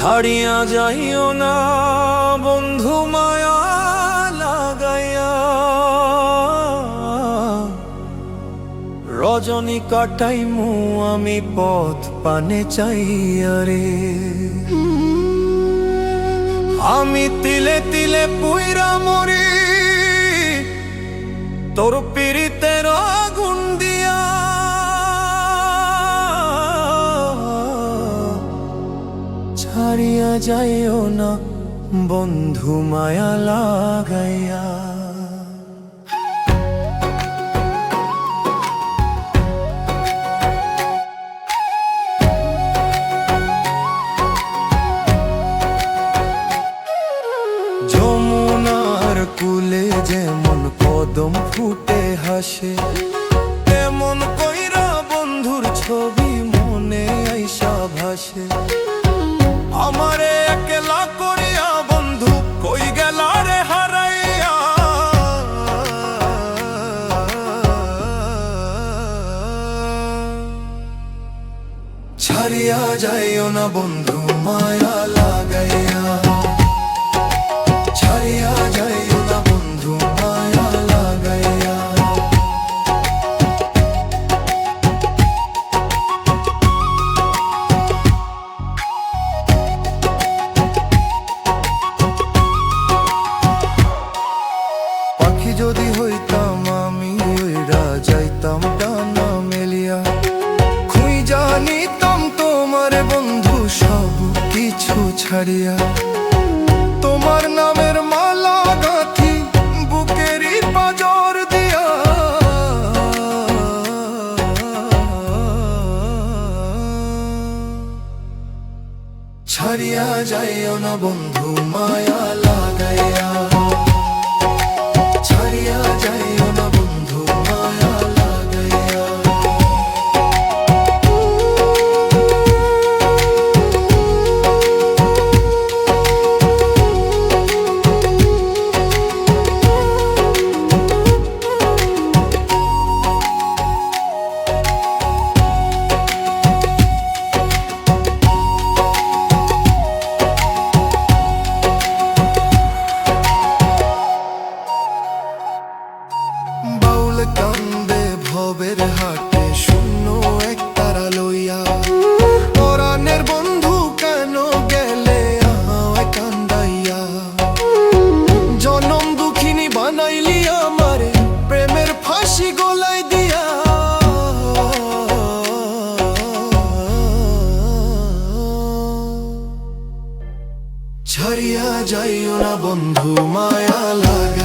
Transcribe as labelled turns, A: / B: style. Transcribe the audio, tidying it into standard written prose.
A: ছাড়িয়া যাইও না বন্ধু মায়া লাগাইয়া, রজনী কাটাইমু আমি পথ পানে চাইয়া রে। আমি তিলে তিলে পুইরা মরি তোর পীড়িতের আগুন দিয়া, ছাড়িয়া যাইও না বন্ধু মায়া লাগাইয়া। যমুনার কুলে যেমন কদম ফুটে হাসে, তেমন কইরা বন্ধুর ছবি মনে আইসা ভাসে। আমারে একলা করিয়া বন্ধু কই গেলা রে হারাইয়া, ছাড়িয়া যাইও না বন্ধু মায়া লাগাইয়া, ছাড়িয়া যাইও না বন্ধু মায়া লাগাইয়া। পাখি যদি হইতাম আমি উইড়া যাইতাম ডানা মেলিয়া, খুঁজা নিতাম তোমার বন্ধু সব কিছু ছাড়িয়া। তোমার নামের মালা গাঁথি বুকেরই পাঁজর দিয়া, ছাড়িয়া যাইও না বন্ধু মায়া লাগাইয়া, ছাড়িয়া যাইও না বন্ধু মায়া লাগাইয়া। কান্দে ভবের হাটে শূন্য এক তারা লইয়া, পরাণের বন্ধু কেন গেলে আমায় কান্দাইয়া। জনম দুঃখিনী বানাইলি আমারে প্রেমের ফাঁসি গলায় দিয়া, ছাড়িয়া যাইও না বন্ধু মায়া লাগে।